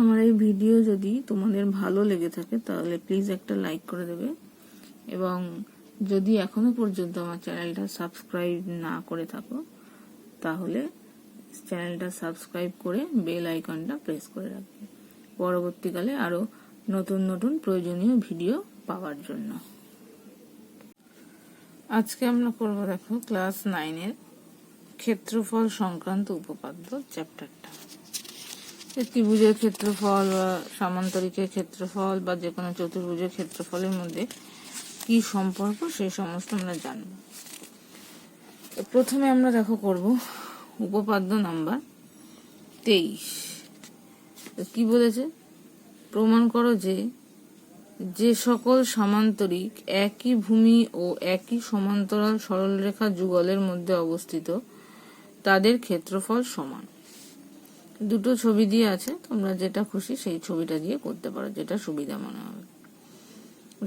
আমার এই ভিডিও যদি তোমাদের ভালো লেগে থাকে তাহলে প্লিজ একটা লাইক করে দেবে, এবং যদি এখনো পর্যন্ত আমার চ্যানেলটা সাবস্ক্রাইব না করে থাকো তাহলে চ্যানেলটা সাবস্ক্রাইব করে বেল আইকনটা প্রেস করে রাখবে পরবর্তীকালে আরো নতুন নতুন প্রয়োজনীয় ভিডিও পাওয়ার জন্য। আজকে আমরা করব দেখো ক্লাস 9 এর ক্ষেত্রফল সংক্রান্ত উপপাদ্য চ্যাপ্টারটা। ত্রিভুজের ক্ষেত্রফল বা সামান্তরিকের ক্ষেত্রফল বা যে কোনো চতুর্ভুজের ক্ষেত্রফলের মধ্যে কি সম্পর্ক সেই সমস্ত আমরা জানব। প্রথমে আমরা দেখো করব উপপাদ্য নাম্বার 23। কি বলেছে? প্রমাণ করো যে সকল সামান্তরিক একই ভূমি ও একই সমান্তরাল সরলরেখা যুগলের মধ্যে অবস্থিত তাদের ক্ষেত্রফল সমান। দুটো ছবি দিয়ে আছে, তোমরা যেটা খুশি সেই ছবিটা দিয়ে করতে পারো, যেটা সুবিধা মনে হবে।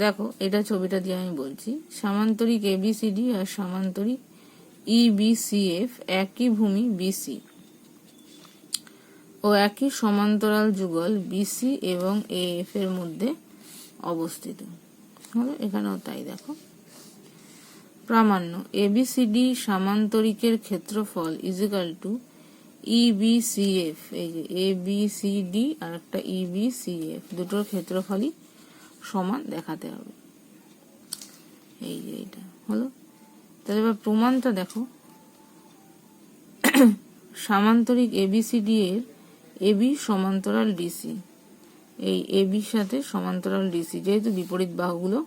দেখো এটা ছবিটা দিয়ে আমি বলছি, সামান্তরিক এবিসিডি আর সামান্তরিক ইবিসিএফ একই ভূমি বিসি ও একই সমান্তরাল যুগল বিসি এবং এএফ এর মধ্যে অবস্থিত হলো। এখানেও তাই। দেখো প্রামাণ্য এবিসিডি সামান্তরিকের ক্ষেত্রফল ইজিক্যাল টু ইবিসিএফ। এই যে এবিসিডি আর একটা ইবিসিএফ দুটোর ক্ষেত্রফলই সমান দেখাতে হবে। এই যে এটা হলো। তাহলে এবার প্রমাণটা দেখো, সামান্তরিক এবিসিডি এর এবি সমান্তরাল ডিসি, এই এবির সাথে সমান্তরাল ডিসি, যেহেতু বিপরীত বাহুগুলো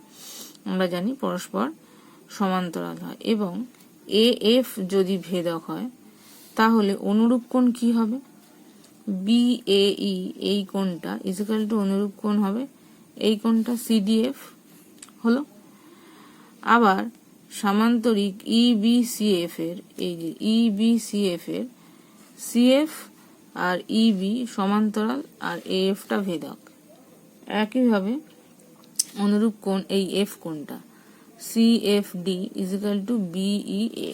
আমরা জানি পরস্পর সমান্তরাল হয়, এবং এএফ যদি ভেদক হয় তাহলে অনুরূপ কোণ কি হবে? বিএই, এই কোণটা ইজিক্যাল টু অনুরূপ কোণ হবে এই কোণটা সিডিএফ হলো। আবার সামান্তরিক ইবিসিএফ এর, এই যে ইবিসিএফ এর সিএফ আর ইবি সমান্তরাল আর এএফটা ভেদক, একইভাবে অনুরূপ কোণ এই এফ কোণটা সিএফডি ইজিক্যাল টু বিইএ।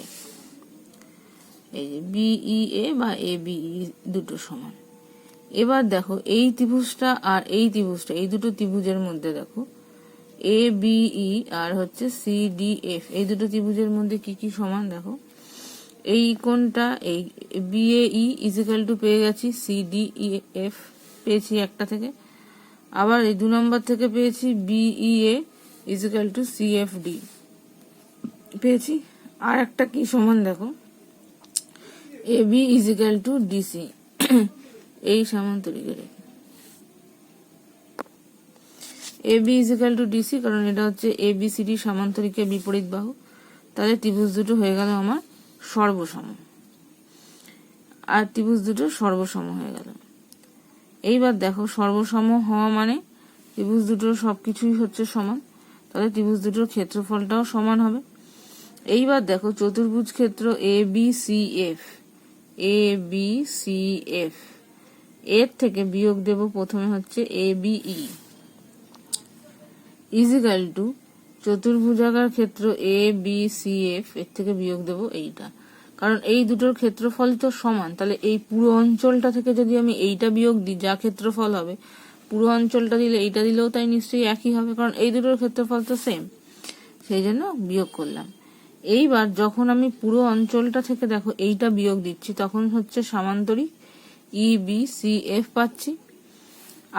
এই যে বিইএ বা এবিই দুটো সমান। এবার দেখো এই ত্রিভুজটা আর এই ত্রিভুজটা, এই দুটো ত্রিভুজের মধ্যে দেখো এ বিই আর হচ্ছে সিডিএফ, এই দুটো ত্রিভুজের মধ্যে কি কি সমান দেখো। এই কোণটা এই বিএই ইজিক্যাল টু পেয়ে গেছি সিডিএফ, পেয়েছি একটা থেকে। আবার এই 2 নম্বর থেকে পেয়েছি বিইএ ইজিক্যাল টু সিএফডি পেয়েছি। আর একটা কি সমান দেখো, এবি ইজিক্যাল টু ডিসি, এই সামান্তরিকের এবি ইজিক্যাল টু ডিসি, কারণ এটা হচ্ছে এবিসিডি সামান্তরিকের বিপরীত বাহু। তাহলে ত্রিভুজ দুটো হয়ে গেল আমার সর্বসম, আর ত্রিভুজ দুটো সর্বসম হয়ে গেল। এইবার দেখো সর্বসম হওয়া মানে ত্রিভুজ দুটোর সবকিছুই হচ্ছে সমান, তাহলে ত্রিভুজ দুটোর ক্ষেত্রফলটাও সমান হবে। এইবার দেখো চতুর্ভুজ ক্ষেত্র এবিসিএফ, এবিসিএফ এর থেকে বিয়োগ দেব প্রথমে হচ্ছে এবিই ইজিক্যাল টু চতুর্ভুজাকার ক্ষেত্র এবিসিএফ, এর থেকে বিয়োগ দেব এইটা, কারণ এই দুটোর ক্ষেত্রফলই তো সমান। তাহলে এই পুরো অঞ্চলটা থেকে যদি আমি এইটা বিয়োগ দিই, যা ক্ষেত্রফল হবে পুরো অঞ্চলটা দিলে এইটা দিলেও তাই নিশ্চয়ই একই হবে, কারণ এই দুটোর ক্ষেত্রফল তো সেম, সেই জন্য বিয়োগ করলাম। এইবার যখন আমি পুরো অঞ্চলটা থেকে দেখো এইটা বিয়োগ দিচ্ছি তখন হচ্ছে সামান্তরিক ইবিসিএফ পাচ্ছি।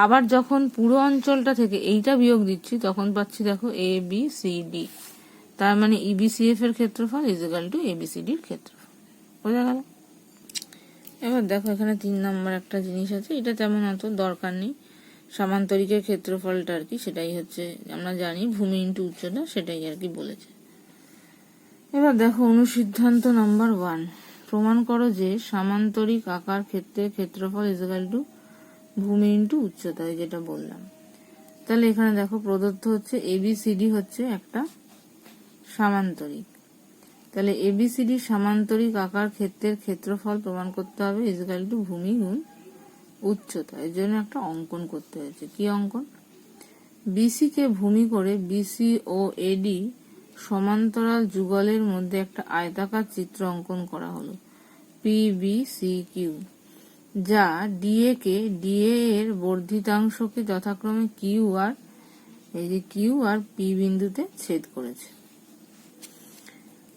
আবার যখন পুরো অঞ্চলটা থেকে এইটা বিয়োগ দিচ্ছি তখন পাচ্ছি দেখো এবিসিডি, তার মানে ইবিসিএফ এর ক্ষেত্রফল ইজিক্যাল টু এবিসিডির ক্ষেত্রফল। বোঝা গেল? এবার দেখো এখানে 3 নম্বর একটা জিনিস আছে, এটা তেমন অত দরকার নেই। সামান্তরিকের ক্ষেত্রফলটা আর কি, সেটাই হচ্ছে আমরা জানি ভূমি ইন্টু উচ্চতা, সেটাই আর কি বলেছে। এবার দেখো অনুসিদ্ধান্ত নাম্বার 1, প্রমাণ করো যে সামান্তরিক আকার ক্ষেত্রের ক্ষেত্রফল ইজিক্যাল টু ভূমি ইন্টু উচ্চতা, যেটা বললাম। তাহলে এখানে দেখো প্রদত্ত হচ্ছে এবিসিডি হচ্ছে একটা সামান্তরিক, তাহলে এবিসিডি সামান্তরিক আকার ক্ষেত্রের ক্ষেত্রফল প্রমাণ করতে হবে ইজিক্যাল টু ভূমি গুণ উচ্চতা। এর জন্য একটা অঙ্কন করতে হয়েছে। কি অঙ্কন? বিসি কে ভূমি করে বিসি ও এডি সমান্তরাল যুগলের মধ্যে একটা আয়তাকার চিত্র অঙ্কন করা হলো, পিবিসি কিউ। যা ডিএ এর বর্ধিতাংশকে যথাক্রমে কিউ আর এই যে কিউ আর পি বিন্দুতে ছেদ করেছে।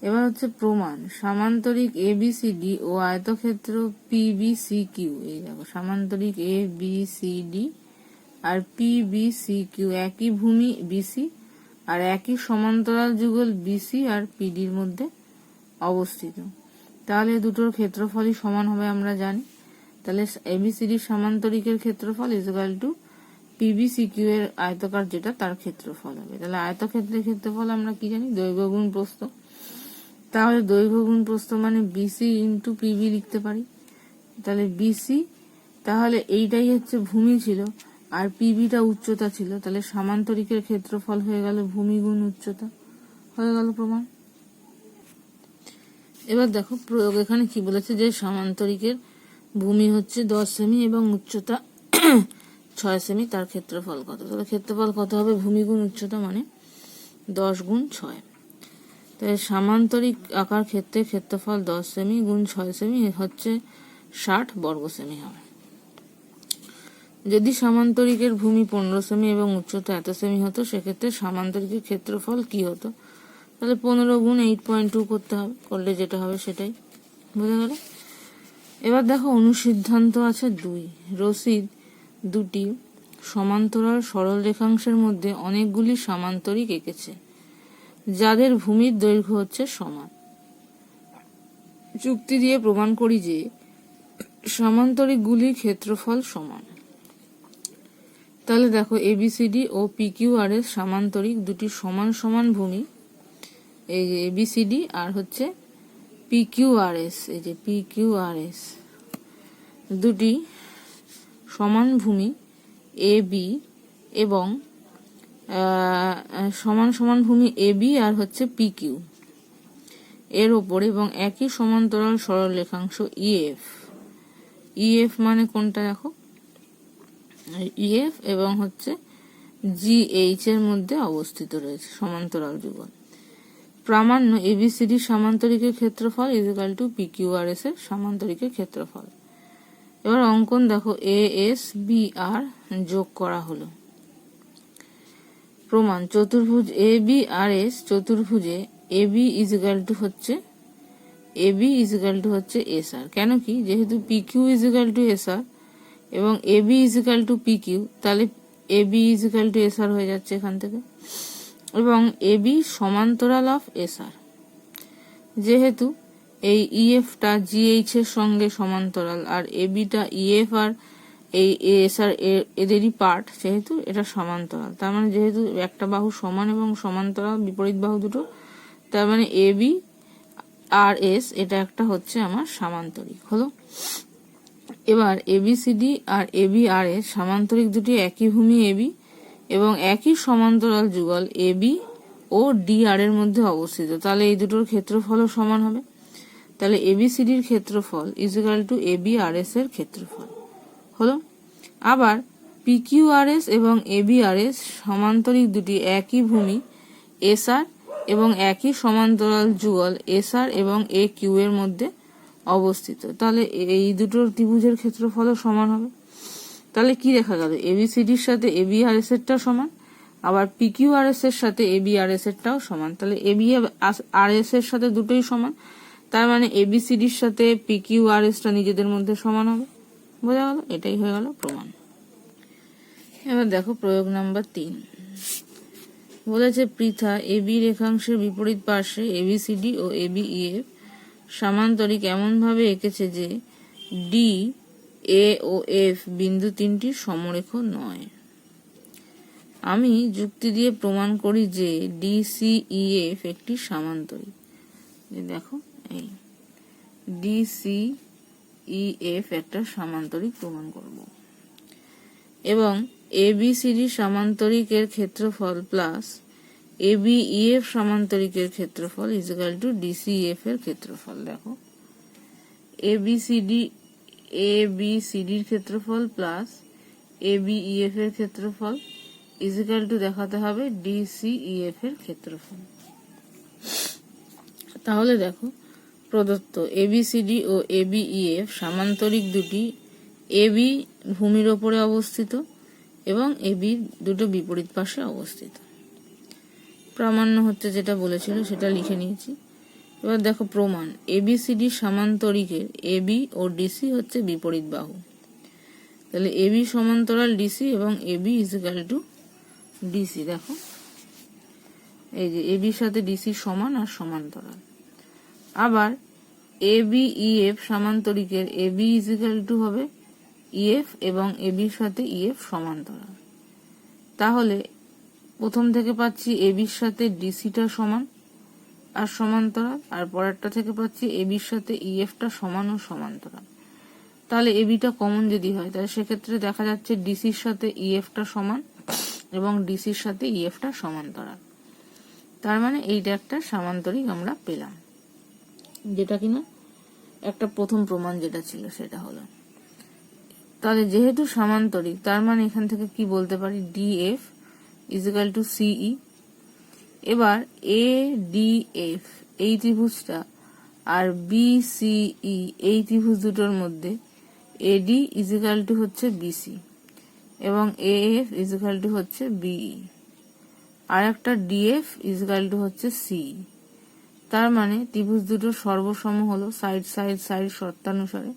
এবার হচ্ছে প্রমাণ। সামান্তরিক এবিসিডি ও আয়তক্ষেত্র পিবিসিকিউ, এই দেখো সামান্তরিক এবিসিডি আর পিবিসিকিউ একই ভূমি বিসি আর একই সমান্তরাল যুগল বিসি আর পিডির মধ্যে অবস্থিত। তাহলে দুটোর ক্ষেত্রফলই সমান হবে আমরা জানি। তাহলে এবিসিডি সামান্তরিকের ক্ষেত্রফল ইকুয়াল টু পিবিসিকিউ এর আয়তকার যেটা তার ক্ষেত্রফল হবে। তাহলে আয়তক্ষেত্রের ক্ষেত্রফল আমরা কি জানি, দৈর্ঘ্য গুণ প্রস্থ। তাহলে দৈর্ঘ্য গুণ প্রস্থ মানে বিসি ইন্টু পিবি লিখতে পারি। তাহলে বিসি, তাহলে এইটাই হচ্ছে ভূমি ছিল আর পিবিটা উচ্চতা ছিল, তাহলে সামান্তরিকের ক্ষেত্রফল হয়ে গেল ভূমি গুণ উচ্চতা, হয়ে গেল প্রমাণ। এবার দেখো প্রয়োগ এখানে কি বলেছে, যে সামান্তরিকের ভূমি হচ্ছে 10 সেমি এবং উচ্চতা 6 সেমি, তার ক্ষেত্রফল কত? তাহলে ক্ষেত্রফল কত হবে, ভূমি গুণ উচ্চতা মানে 10 গুণ 6। তাহলে সামান্তরিক আকার ক্ষেত্রে ক্ষেত্রফল 10 সেমি গুণ 6 সেমি হচ্ছে 60 বর্গ সেমি হবে। যদি সামান্তরিকের ভূমি 15 সেমি এবং উচ্চতা এত সেমি হতো, সেক্ষেত্রে সামান্তরিকের ক্ষেত্রফল কি হতো? তাহলে 15 গুণ 8.2 করতে হবে, করলে যেটা হবে সেটাই, বুঝা গেল। এবার দেখো অনুসিদ্ধান্ত আছে 2। রশিদ দুটি সমান্তরাল সরল রেখাংশের মধ্যে অনেকগুলি সামান্তরিক এঁকেছে যাদের ভূমির দৈর্ঘ্য হচ্ছে সমান। যুক্তি দিয়ে প্রমাণ করি যে সামান্তরিকগুলির ক্ষেত্রফল সমান। তাহলে দেখো এবিসিডি ও পিকিউআর এর সামান্তরিক দুটি সমান সমান ভূমি, এই যে এবিসিডি আর হচ্ছে পিকিউআরএস, এই যে পিকিউআরএস দুটি সমান ভূমি এ বি এবং সমান সমান ভূমি এ বি আর হচ্ছে পিকিউ এর ওপর এবং একই সমান্তরাল সরল রেখাংশ ইএফ। ইএফ মানে কোনটা দেখো, ইএফ এবং হচ্ছে জিএইচ এর মধ্যে অবস্থিত রয়েছে সমান্তরাল যুগল। প্রামাণ্য এবিসিডি সামান্তরিকের ক্ষেত্রফল ইকুয়াল টু পিকিউআরএস এর সামান্তরিকের ক্ষেত্রফল। এবার অঙ্কন দেখো, এ এস বি আর যোগ করা হলো। প্রমাণ। চতুর্ভুজ এ বি আর এস চতুর্ভুজে এ বি ইকুয়াল টু হচ্ছে এস আর। কেন কি, যেহেতু PQ equal to S R এবং A B equal to PQ, তাহলে A B equal to S R হয়ে যাচ্ছে এখান থেকে। এবং এ বি সমান্তরাল অফ এস আর, যেহেতু এই ইএফটা জিএইচ এর সঙ্গে সমান্তরাল আর এ বিটা ইএফ আর এই এস আর এদেরই পার্ট, যেহেতু এটা সমান্তরাল, তার মানে যেহেতু একটা বাহু সমান এবং সমান্তরাল বিপরীত বাহু দুটো, তার মানে এ বি আর এস এটা একটা হচ্ছে আমার সামান্তরিক হলো। এবার এবিসিডি আর এ বি আর এস সামান্তরিক দুটি একই ভূমি এবি এবং একই সমান্তরাল যুগল এ বি ও ডি আর এর মধ্যে অবস্থিত, তাহলে এই দুটোর ক্ষেত্রফলও সমান হবে। তাহলে এবিসিডির ক্ষেত্রফল equal to A B R S এর ক্ষেত্রফল হলো। আবার পিকিউআরএস এবং এবিআরএস সমান্তরিক দুটি একই ভূমি এস আর এবং একই সমান্তরাল যুগল এস আর এবং এ কিউ এর মধ্যে অবস্থিত, তাহলে এই দুটোর ত্রিভুজের ক্ষেত্রফলও সমান হবে। তাহলে কি দেখা গেল, এবিসিডির সাথে এবিআরএস এরটাও সমান, আবার পিকিউআরএস এর সাথে এবিআরএস এরটাও সমান। তাহলে এবিআরএস এর সাথে দুটোই সমান, তার মানে এবিসিডির সাথে পিকিউআরএসটা নিজেদের মধ্যে সমান হবে, বোঝা গেল। এটাই হয়ে গেল প্রমাণ। এবার দেখো প্রয়োগ নাম্বার 3। বলেছে পৃথা এবি রেখাংশের বিপরীত পার্শ্বে এবিসিডি ও এবিইএফ সামান্তরিক এমন ভাবে এঁকেছে যে ডি এ ও এফ বিন্দু তিনটি সমরেখ নয়। আমি যুক্তি দিয়ে প্রমাণ করি যে ডিসিইএফ একটি সামান্তরিক। দেখো এই ডিসিইএফ একটা সামান্তরিক প্রমাণ করব এবং এবিসিডি সামান্তরিকের ক্ষেত্রফল প্লাস এবিইএফ সামান্তরিকের ক্ষেত্রফল ইকুয়াল টু ডিসিইএফ এর ক্ষেত্রফল। দেখো এবিসিডির ক্ষেত্রফল প্লাস এবিইএফ এর ক্ষেত্রফল ইকুয়াল টু দেখাতে হবে ডিসিইএফ এর ক্ষেত্রফল। তাহলে দেখো প্রদত্ত এবিসিডি ও এবিইএফ সামান্তরিক দুটি এবি ভূমির ওপরে অবস্থিত এবং এবি দুটো বিপরীত পাশে অবস্থিত। প্রামাণ্য হচ্ছে যেটা বলেছিল সেটা লিখে নিয়েছি। এবার দেখো প্রমাণ, এবিসিডি সমান্তরিকের এবি ও ডিসি হচ্ছে বিপরীত বাহু। তাহলে এবি সমান্তরাল ডিসি এবং এবি ইজিক্যাল টু ডিসি। দেখো এই যে এবির সাথে ডিসি সমান আর সমান্তরাল। আবার এবি ইএফ সমান্তরিকের এবি ইজিক্যাল টু হবে ইএফ এবং এবির সাথে ইএফ সমান্তরাল। তাহলে প্রথম থেকে পাচ্ছি এবির সাথে ডিসিটা সমান আর সমান্তরাল, আর পরেরটা থেকে পাচ্ছি এবির সাথে ইএফটা সমান ও সমান্তরাল। তাহলে এবিটা কমন যদি হয় তাহলে সেক্ষেত্রে দেখা যাচ্ছে ডিসির সাথে ইএফটা সমান এবং ডিসির সাথে ইএফটা সমান্তরাল। তার মানে এইটা একটা সামান্তরিক আমরা পেলাম, যেটা কিনা একটা প্রথম প্রমাণ যেটা ছিল সেটা হলো। তাহলে যেহেতু সামান্তরিক তার মানে এখান থেকে কি বলতে পারি, ডিএফ ইজিক্যাল টু সিই। এবার এ ডি এফ এই ত্রিভুজটা আর বি সিই এই ত্রিভুজ দুটোর মধ্যে এডি ইজিক্যাল টু হচ্ছে বিসি এবং এএফ ইজিক্যাল টু হচ্ছে বিই, আর একটা ডিএফ ইজিক্যাল টু হচ্ছে সিই। তার মানে ত্রিভুজ দুটোর সর্বসম হলো সাইড সাইড সাইড শর্তানুসারে,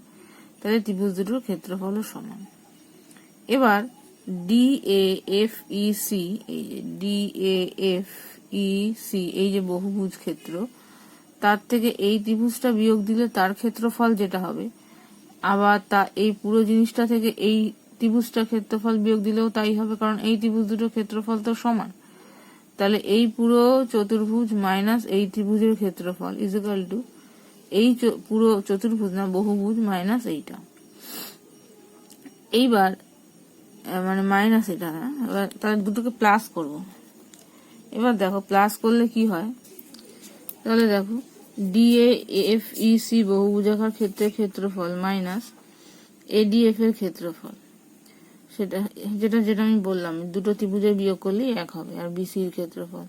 তাহলে ত্রিভুজ দুটোর ক্ষেত্রফলও সমান। এবার ডিএএফইসি, এই যে ডিএএফইসি এই যে বহুভুজ ক্ষেত্র, তার থেকে এই ত্রিভুজটা বিয়োগ দিলে তার ক্ষেত্রফল যেটা হবে, আবার তা এই পুরো জিনিসটা থেকে এই ত্রিভুজটা ক্ষেত্রফল বিয়োগ দিলেও তাই হবে, কারণ এই ত্রিভুজ দুটোর ক্ষেত্রফল তো সমান। তাহলে এই পুরো চতুর্ভুজ মাইনাস এই ত্রিভুজের ক্ষেত্রফল ইজিক্যাল টু এই পুরো চতুর্ভুজ না বহুভুজ মাইনাস এইটা। এইবার মানে মাইনাস এটা না, এবার তাহলে দুটোকে প্লাস করব। এবার দেখো প্লাস করলে কি হয়, তাহলে দেখো ডিএএফইসি বহুভুজাকার ক্ষেত্রের ক্ষেত্রফল মাইনাস এডিএফ এর ক্ষেত্রফল, সেটা যেটা আমি বললাম দুটো ত্রিভুজের বিয়োগ করলেই এক হবে, আর বিসির ক্ষেত্রফল।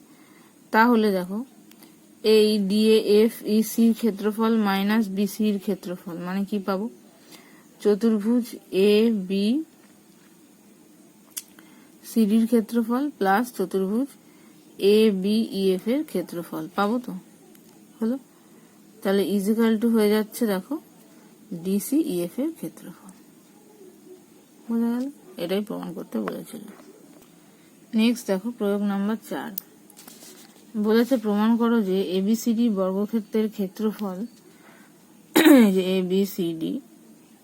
তাহলে দেখো এই ডিএএফইসির ক্ষেত্রফল মাইনাস বিসির ক্ষেত্রফল মানে কি পাবো, চতুর্ভুজ এ বি সিডির ক্ষেত্রফল প্লাস চতুর্ভুজ এ বি ইএফ এর ক্ষেত্রফল পাবো। তো হলো, তাহলে ইজিক্যাল টু হয়ে যাচ্ছে দেখো ডিসি ইএফ এর ক্ষেত্রফল। বোঝা গেল, এটাই প্রমাণ করতে বলেছিল। নেক্সট দেখো প্রয়োগ নাম্বার 4 বলেছে প্রমাণ করো যে এবিসিডি বর্গক্ষেত্রের ক্ষেত্রফল যে এবিসিডি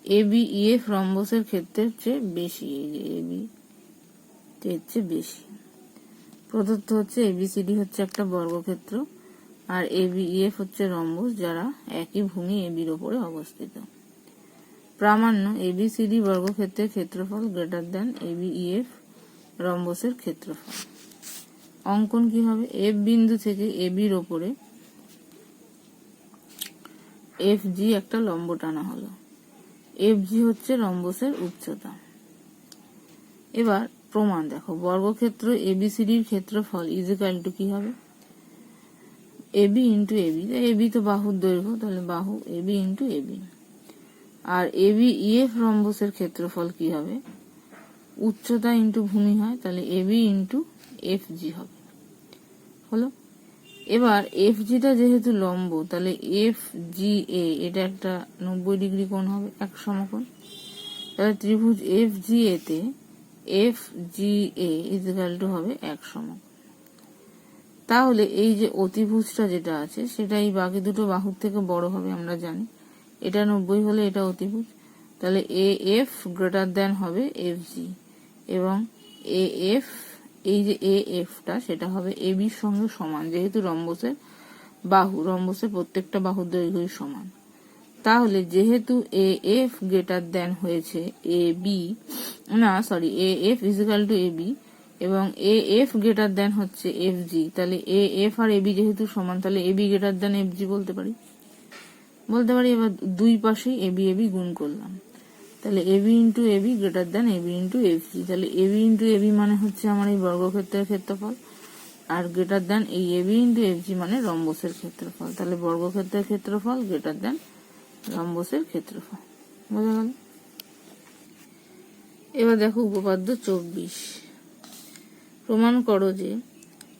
এবি ইএফ রম্বসের ক্ষেত্রের চেয়ে বেশি, এই যে এবি এর চেয়ে বেশি। প্রদত্ত হচ্ছে এবিসিডি হচ্ছে একটা বর্গক্ষেত্র আর এবিইএফ হচ্ছে রম্বস যারা একই ভূমি এবির ওপরে অবস্থিত। প্রামাণ্য এবিসিডি বর্গক্ষেত্রের ক্ষেত্রফল গ্রেটার দেন এবিইএফ রম্বসের ক্ষেত্রফল। অঙ্কন কি হবে, এফ বিন্দু থেকে এবির ওপরে এফ জি একটা লম্ব টানা হলো, এফ জি হচ্ছে রম্বসের উচ্চতা। এবার প্রমাণ দেখো, বর্গক্ষেত্র এবিসিডির ক্ষেত্রফল ইজিক্যাল টু কি হবে, এবি ইন্টু এবি, এবি তো বাহুর দৈর্ঘ্য, তাহলে বাহু এবি ইন্টু এবি। আর এবি ইএফ রম্বসের ক্ষেত্রফল কি হবে, উচ্চতা ইন্টু ভূমি হয়, তাহলে এবি ইন্টু এফ জি হবে। হলো, এবার এফ জিটা যেহেতু লম্ব তাহলে এফ জি এ এটা একটা 90 ডিগ্রি কোণ হবে, এক সমকোণ। তাহলে ত্রিভুজ এফ জি এ তে F G A is equal to হবে এক সমকোণ। তাহলে এই যে অতিভুজটা যেটা আছে সেটা এই বাকি দুটো বাহুর থেকে বড় হবে, আমরা জানি এটা 90 হলে এটা অতিভুজ, তাহলে এ এফ গ্রেটার দেন হবে এফ জি এবং এ এফ এই যে এ এফটা সেটা হবে এবির সঙ্গে সমান, যেহেতু রম্বসের প্রত্যেকটা বাহুর দৈর্ঘ্যই সমান। তাহলে যেহেতু এ এফ গ্রেটার দেন হয়েছে A B A F equal to A B এবং এ এফ গ্রেটার দেন হচ্ছে এফ জি, তাহলে এ এফ আর এবি যেহেতু সমান তাহলে AB greater than F G বলতে পারি। এবার দুই পাশেই এবি এবি গুণ করলাম, তাহলে AB into AB greater than AB into F G. তাহলে এবি ইন্টু এবি মানে হচ্ছে আমার এই বর্গক্ষেত্রের ক্ষেত্রফল, আর গ্রেটার দেন এই এবি ইন্টু এফ জি মানে রম্বসের ক্ষেত্রফল। তাহলে বর্গক্ষেত্রের ক্ষেত্রফল গ্রেটার দেন রম্বসের ক্ষেত্রফল। বোঝা গেল। এবার দেখো উপপাদ্য 24। প্রমাণ করো যে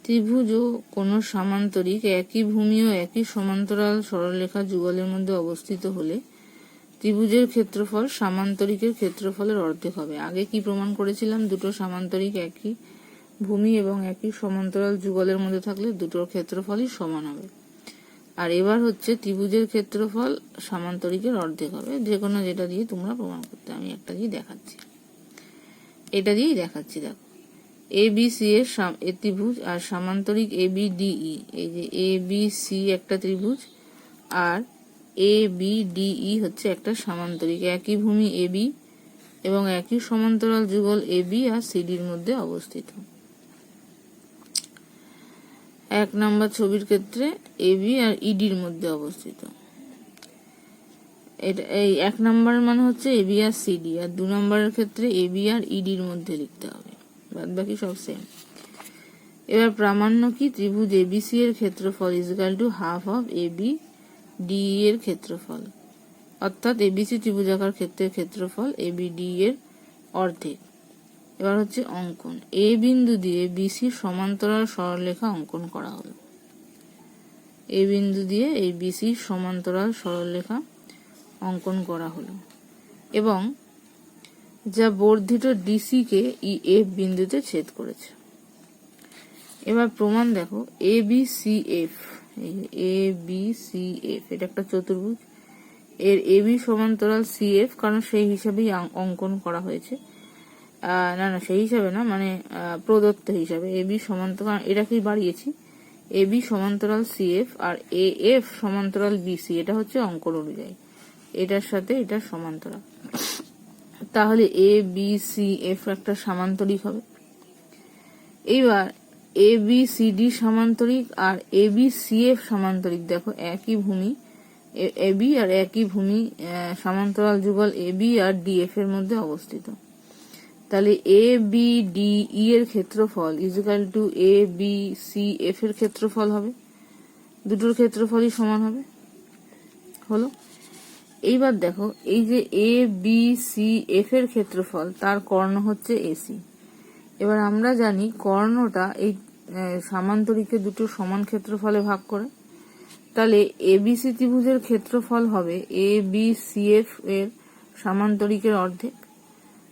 ত্রিভুজ ও কোন সামান্তরিক একই ভূমি ও একই সমান্তরাল সরলরেখা যুগলের মধ্যে অবস্থিত হলে ত্রিভুজের ক্ষেত্রফল সামান্তরিকের ক্ষেত্রফলের অর্ধেক হবে। আগে কি প্রমাণ করেছিলাম? দুটো সামান্তরিক একই ভূমি এবং একই সমান্তরাল যুগলের মধ্যে থাকলে দুটোর ক্ষেত্রফলই সমান হবে। আর এবার হচ্ছে ত্রিভুজের ক্ষেত্রফল সামান্তরিকের অর্ধেক হবে। যে কোনো যেটা দিয়ে তোমরা প্রমাণ করতে, আমি একটা দিয়ে দেখাচ্ছি, এটা দিয়েই দেখাচ্ছি। দেখো এ বি সি এর ত্রিভুজ আর সামান্তরিক এ বি ডি ই, এই যে এ বি সি একটা ত্রিভুজ আর এ বি ডি ই হচ্ছে একটা সামান্তরিক, একই ভূমি এ বি এবং একই সমান্তরাল যুগল এ বি আর সিডির মধ্যে অবস্থিত। 1 নম্বর ছবির ক্ষেত্রে এ বি আর ইডির মধ্যে অবস্থিত। এটা এই 1 নম্বরের মানে হচ্ছে এ বি আর সিডি, আর 2 নম্বরের ক্ষেত্রে এ বি আর ইডির মধ্যে লিখতে হবে, বাদ বাকি সব সেম। এবার প্রামাণ্য কি? ত্রিভুজ এবিসি এর ক্ষেত্রফল equal to half of A B D এর ক্ষেত্রফল, অর্থাৎ এবিসি ত্রিভুজাকার ক্ষেত্রের ক্ষেত্রফল এ বি ডি এর অর্ধেক। এবার হচ্ছে অঙ্কন। এ বিন্দু দিয়ে বিসি সমান্তরাল সরলরেখা অঙ্কন করা হলো। এ বিন্দু দিয়ে এই বিসি সমান্তরাল সরলরেখা অঙ্কন করা হলো এবং যা বর্ধিত ডিসি কে ই এফ বিন্দুতে ছেদ করেছে। এবার প্রমাণ দেখো, এ বি সি এফ, এ বি সি এফ এটা একটা চতুর্ভুজ, এর এ বি সমান্তরাল সি এফ, কারণ সেই হিসাবেই অঙ্কন করা হয়েছে। না না সেই হিসাবে না, মানে প্রদত্ত হিসাবে এ বি সমান্তরাল, এটাকেই বাড়িয়েছি, এ বি সমান্তরাল সি এফ আর এ এফ সমান্তরাল বিসি, এটা হচ্ছে অঙ্কন অনুযায়ী এটার সাথে এটা সমান্তরাল। তাহলে এ বি সি এফ একটা সামান্তরিক হবে। এইবার এ বি সি ডি সামান্তরিক আর এ বি সি এফ সামান্তরিক, দেখো একই ভূমি এ বি আর একই ভূমি সমান্তরাল যুগল এ বি আর ডি এফ এর মধ্যে অবস্থিত। তাহলে এ বি ডি ই এর ক্ষেত্রফল equal to A B C F এর ক্ষেত্রফল হবে, দুটোর ক্ষেত্রফলই সমান হবে। হলো। এইবার দেখো এই যে এ বি সি এফ এর ক্ষেত্রফল, তার কর্ণ হচ্ছে এসি। এবার আমরা জানি কর্ণটা এই সামান্তরিকে দুটো সমান ক্ষেত্রফলে ভাগ করে, তাহলে এবিসি ত্রিভুজের ক্ষেত্রফল হবে এ বি সি এফ এর সামান্তরিকের অর্ধেক।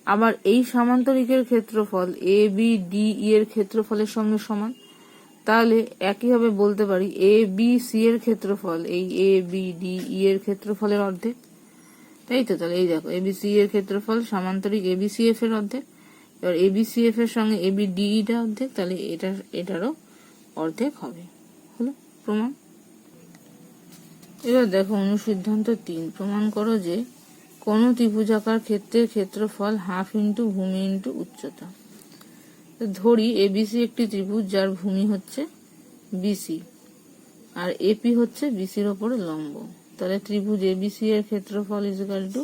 আবার এই সামান্তরিকের ক্ষেত্রফল এ বি ডি ই এর ক্ষেত্রফলের সঙ্গে সমান, তাহলে একইভাবে বলতে পারি এ বি সি এর ক্ষেত্রফল এই এ বি ডি ই এর ক্ষেত্রফলের অর্ধেক, তাই তো? তাহলে এই দেখো এ বি সি এর ক্ষেত্রফল সামান্তরিক এ বি সি এফ এর অর্ধেক, এবার এ বি সি এফ এর সঙ্গে এ বি ডি টা অর্ধেক, তাহলে এটারও অর্ধেক হবে। হলো প্রমাণ। এবার দেখো অনুসিদ্ধান্ত 3, প্রমাণ করো যে কোন ত্রিভুজাকার ক্ষেত্রের ক্ষেত্রফল হাফ ইন্টু ভূমি ইন্টু উচ্চতা। ধরি এবিসি একটি ত্রিভুজ যার ভূমি হচ্ছে বিসি আর এপি হচ্ছে বিসির ওপরে লম্ব, তাহলে ত্রিভুজ এবিসি এর ক্ষেত্রফল equal to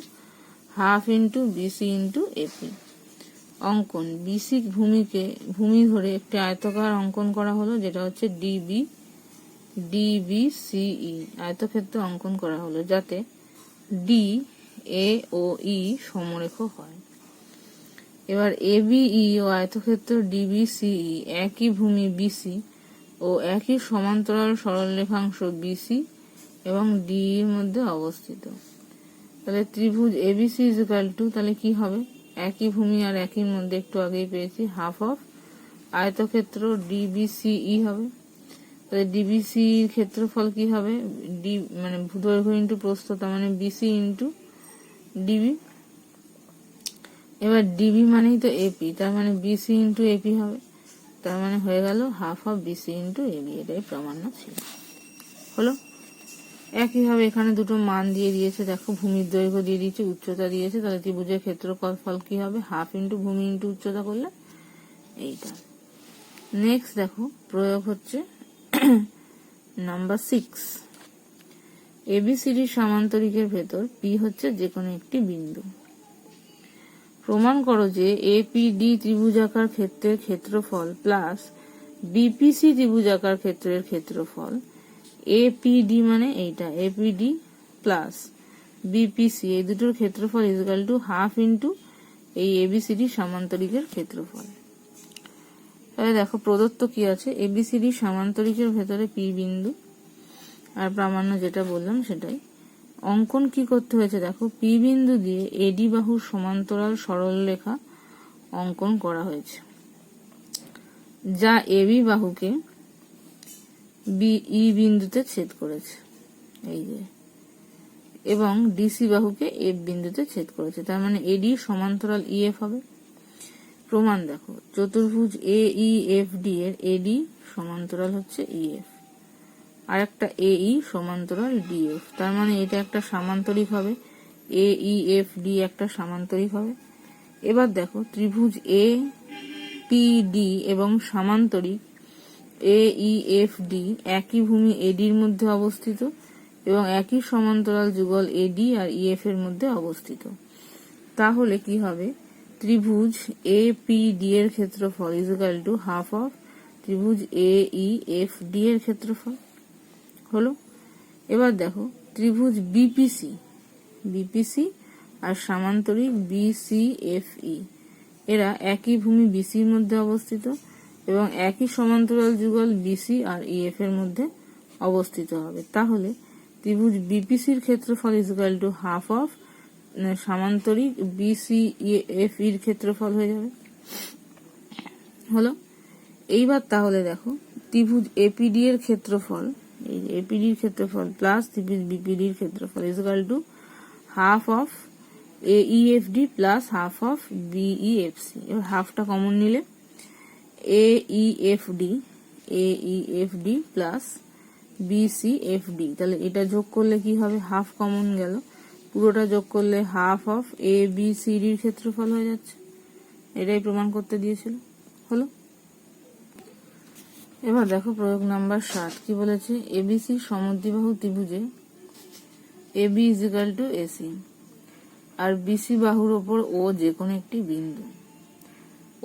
half into BC into AP. অঙ্কন। বিসি ভূমি ধরে একটি আয়তকার অঙ্কন করা হলো, যেটা হচ্ছে ডিবি ডিবিসিই আয়তক্ষেত্র অঙ্কন করা হলো, যাতে ডি এ ও ই সমরেখ হয়। এবার এ বিই ও আয়তক্ষেত্র ডিবিসিই একই ভূমি বিসি ও একই সমান্তরাল সরলরেখাংশ বিসি এবং ডি এর মধ্যে অবস্থিত। তাহলে ত্রিভুজ এবিসি ইজিক্যাল টু, তাহলে কি হবে? একই ভূমি আর একই মধ্যে একটু আগেই পেয়েছি, হাফ অফ আয়তক্ষেত্র ডিবিসিই হবে। তাহলে ডিবিসি ক্ষেত্রফল কি হবে? ডি মানে দৈর্ঘ্য ইন্টু প্রস্থতা, মানে বিসি ইন্টু ডিবি। এবার ডিবি মানেই তো এপি, তার মানে বিসি ইন্টু এপি হবে, তার মানে হয়ে গেল half of BC into AB. এটাই প্রামাণ্য ছিল। হলো। একইভাবে এখানে দুটো মান দিয়ে দিয়েছে, দেখো ভূমির দৈর্ঘ্য দিয়ে দিয়েছে, উচ্চতা দিয়েছে, তাহলে ত্রিভুজের ক্ষেত্রফল কি হবে? হাফ ইন্টু ভূমি ইন্টু উচ্চতা করলে এইটা। নেক্সট দেখো প্রয়োগ হচ্ছে নাম্বার 6। এবিসিডি সামান্তরিকের ভেতর পি হচ্ছে যে কোনো একটি বিন্দু। প্রমাণ করো যে এপিডি ত্রিভুজাকার ক্ষেত্রের ক্ষেত্রফল প্লাস বিপিসি ত্রিভুজাকার ক্ষেত্রের ক্ষেত্রফল, এপিডি মানে এইটা এপিডি প্লাস বিপিসি, এই দুটোর ক্ষেত্রফল ইজিক্যাল টু হাফ ইন্টু এই এবিসিডি সামান্তরিকের ক্ষেত্রফল। তাহলে দেখো প্রদত্ত কি আছে, এবিসিডি সামান্তরিকের ভেতরে পি বিন্দু, আর প্রামাণ্য যেটা বললাম সেটাই। অঙ্কন কি করতে হয়েছে দেখো, পি বিন্দু দিয়ে এডি বাহুর সমান্তরাল সরলরেখা অঙ্কন করা হয়েছে, যা এবি বাহুকে ই বিন্দুতে ছেদ করেছে, এই যে, এবং ডিসি বাহুকে এফ বিন্দুতে ছেদ করেছে। তার মানে এডি সমান্তরাল ইএফ হবে। প্রমাণ দেখো, চতুর্ভুজ এ ই এফ ডি এর এডি সমান্তরাল হচ্ছে ইএফ, আর একটা এ ই সমান্তরাল ডিএফ। তার মানে এটা একটা সামান্তরিক হবে, এ ই এফ ডি একটা সামান্তরিক হবে। এবার দেখো ত্রিভুজ এ পি ডি এবং সামান্তরিক এ ই এফ ডি একই ভূমি এডির মধ্যে অবস্থিত এবং একই সমান্তরাল যুগল এডি আর ইএফ এর মধ্যে অবস্থিত। তাহলে কি হবে, ত্রিভুজ এ পি ডি এর ক্ষেত্রফল is equal to half of ত্রিভুজ এ ই এফ ডি এর ক্ষেত্রফল হলো। এবার দেখো ত্রিভুজ বিপিসি বিপিসি আর সামান্তরিক বিসি এফ ই এরা একই ভূমি বিসির মধ্যে অবস্থিত এবং একই সমান্তরাল যুগল বিসি আর ইএফ এর মধ্যে অবস্থিত হবে। তাহলে ত্রিভুজ বিপিসির ক্ষেত্রফল is equal to half of সামান্তরিক বিসি এফ ইর ক্ষেত্রফল হয়ে যাবে হলো। এইবার তাহলে দেখো ত্রিভুজ এপিডি এর ক্ষেত্রফল, এই যে এপিডির ক্ষেত্রফল প্লাস ত্রিভুজ বিপিডির ক্ষেত্রফল is equal to half of AEFD plus half of BEFC. এবার হাফটা কমন নিলে এইএফডি প্লাস বিসিএফডি, তাহলে এটা যোগ করলে কি হবে, হাফ কমন গেল, পুরোটা যোগ করলে half of A B C ডির ক্ষেত্রফল হয়ে যাচ্ছে। এটাই প্রমাণ করতে দিয়েছিল হলো। এবার দেখো প্রয়োগ নাম্বার 7 কি বলেছে, এবিসি সমদ্বিবাহু ত্রিভুজে AB is equal to AC আর বিসি বাহুর ওপর ও যে কোনো একটি বিন্দু।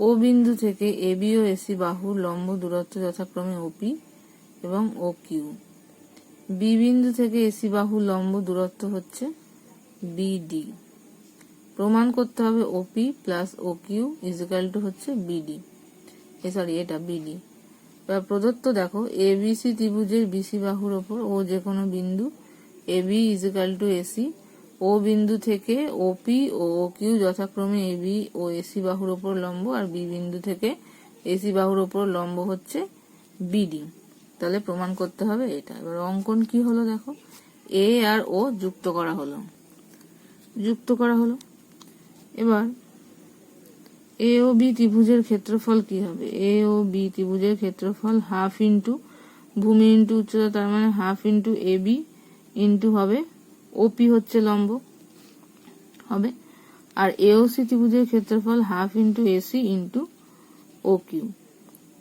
ও বিন্দু থেকে এবি ও এসি বাহুর লম্ব দূরত্ব যথাক্রমে ওপি এবং ও কিউ। বি বিন্দু থেকে এসি বাহুর লম্ব দূরত্ব হচ্ছে বিডি। প্রমাণ করতে হবে OP plus O Q is equal to হচ্ছে বিডি, এটা বিডি। এবার প্রদত্ত দেখো এবিসি ত্রিভুজের বিসি বাহুর ওপর ও যে কোনো বিন্দু AB is equal to AC. O বিন্দু থেকে ওপি ও কিউ যথাক্রমে এবি ও এসি বাহুর ওপর লম্ব, আর বি বিন্দু থেকে এসি বাহুর ওপর লম্ব হচ্ছে বিডি। তাহলে প্রমাণ করতে হবে এটা। এবার অঙ্কন কি হলো দেখো, এ আর ও যুক্ত করা হলো। এবার এ ও বি ত্রিভুজের ক্ষেত্রফল কি হবে, এ ও বি ত্রিভুজের ক্ষেত্রফল হাফ ইন্টু ভূমি ইন্টু উচ্চতা, তার মানে half into A B into হবে ওপি হচ্ছে লম্ব হবে, আর এওসি ত্রিভুজের ক্ষেত্রফল half into AC into O Q.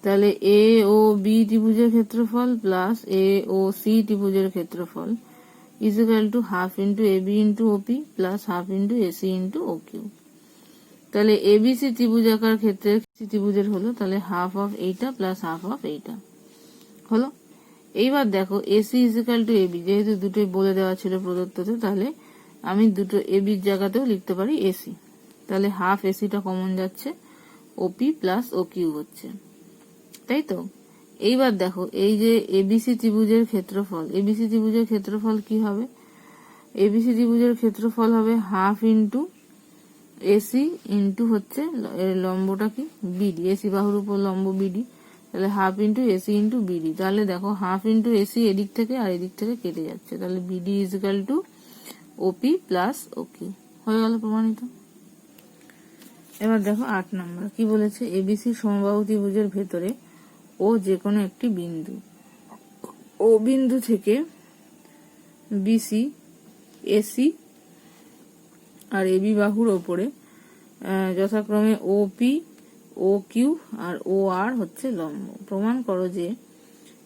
তাহলে এ ও বি ত্রিভুজের ক্ষেত্রফল প্লাস এ ও সি ত্রিভুজের ক্ষেত্রফল is equal to half into A B into OP plus half into AC into O Q. তাহলে এবিসি ত্রিভুজাকার ক্ষেত্রে ত্রিভুজের হলো, তাহলে হাফ অফ এইটা প্লাস হাফ অফ এইটা হলো। এইবার দেখো AC is equal to AB, যেহেতু দুটোই বলে দেওয়া ছিল প্রদত্ততে, তাহলে আমি দুটো এবির জায়গাতেও লিখতে পারি এসি। তাহলে হাফ এসিটা কমন যাচ্ছে, ওপি প্লাস ও কিউ হচ্ছে, তাই তো। এইবার দেখো এই যে এবিসি ত্রিভুজের ক্ষেত্রফল কি হবে, এবিসি ত্রিভুজের ক্ষেত্রফল হবে হাফ ইন্টু এসি ইন্টু হচ্ছে লম্বটা কি বিডি, এসি বাহুর উপর লম্ব বিডি, তাহলে half into AC into BD. তাহলে দেখো হাফ ইন্টু এসি এদিক থেকে আর এদিক থেকে কেটে যাচ্ছে, তাহলে BD is equal two OP plus OQ হয়ে গেল প্রমাণিত। এবার দেখো 8 নম্বর কি বলেছে, এবিসি সমবাহু ত্রিভুজের ভেতরে ও যে কোনো একটি বিন্দু, ও বিন্দু থেকে বিসি এসি আর এবি বাহুর ওপরে যথাক্রমে ওপি ও কিউ আর ও আর হচ্ছে লম্ব। প্রমাণ করো যে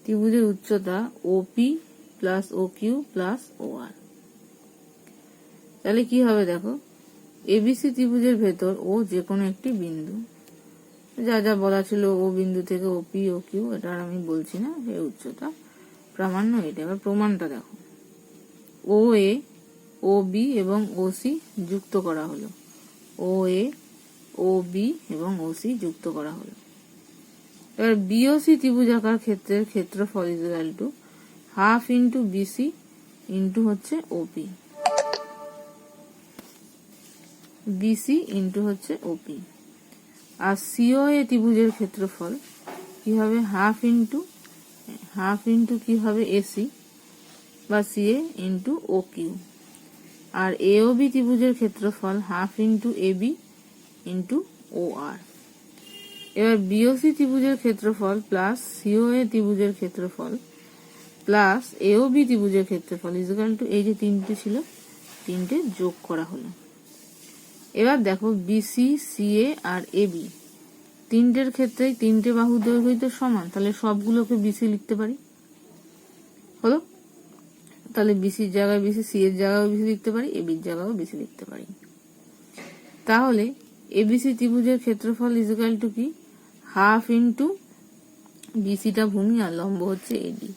ত্রিভুজের উচ্চতা ওপি plus O Q plus O R. তাহলে কি হবে দেখো, এবিসি ত্রিভুজের ভেতর ও যে কোনো একটি বিন্দু, যা যা বলা ছিল ও বিন্দু থেকে ওপি ও কিউ, এটা আর আমি বলছি না, এই উচ্চতা প্রামাণ্য এটা। এবার প্রমাণটা দেখো, ও এ ও বি এবং ও সি যুক্ত করা হলো, ও এ ও বি এবং ও সি যুক্ত করা হলো। এবার বিওসি ত্রিভুজাকার ক্ষেত্রের ক্ষেত্রফল equal to half into BC into হচ্ছে ওপি, বিসি ইন্টু হচ্ছে ওপি। আর সিওএ ত্রিভুজের ক্ষেত্রফল কি হবে, হাফ ইন্টু কি হবে এসি বা সিএ ইন্টু ও কিউ। আর এওবি ত্রিভুজের ক্ষেত্রফল হাফ ইন্টু এবি ইন্টু ও আর। এবার বিওসি ত্রিভুজের ক্ষেত্রফল প্লাস সিওএ ত্রিভুজের ক্ষেত্রফল প্লাস এওবি ত্রিভুজের ক্ষেত্রফল ইকুয়াল টু এই যে তিনটে ছিল, তিনটে যোগ করা হলো। এবার দেখো বিসি, সিএ আর এবি তিনটের ক্ষেত্রেই তিনটে বাহু দৈর্ঘ্য তো সমান, তাহলে সবগুলোকে বিসি লিখতে পারি। হলো, তাহলে বিসির জায়গায় বিসি, সি এর জায়গায় বিসি লিখতে পারি, এবির জায়গায় বিসি লিখতে পারি। তাহলে এবিসি ত্রিভুজের ক্ষেত্রফল ইকুয়াল টু কি, হাফ ইন্টু বিসিটা ভূমি আর লম্ব হচ্ছে এডি,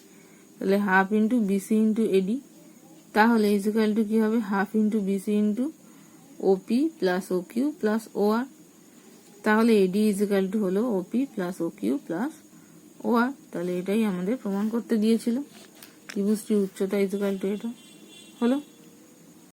তাহলে half into BC into AD. তাহলে ইকুয়াল টু কি হবে, half into BC into OP plus O Q plus O R. তাহলে এডি ইকুয়াল টু হলো OP plus O Q plus O R. তাহলে এটাই আমাদের প্রমাণ করতে দিয়েছিল, ত্রিভুজটির উচ্চতা ইকুয়াল টু এটা। হলো।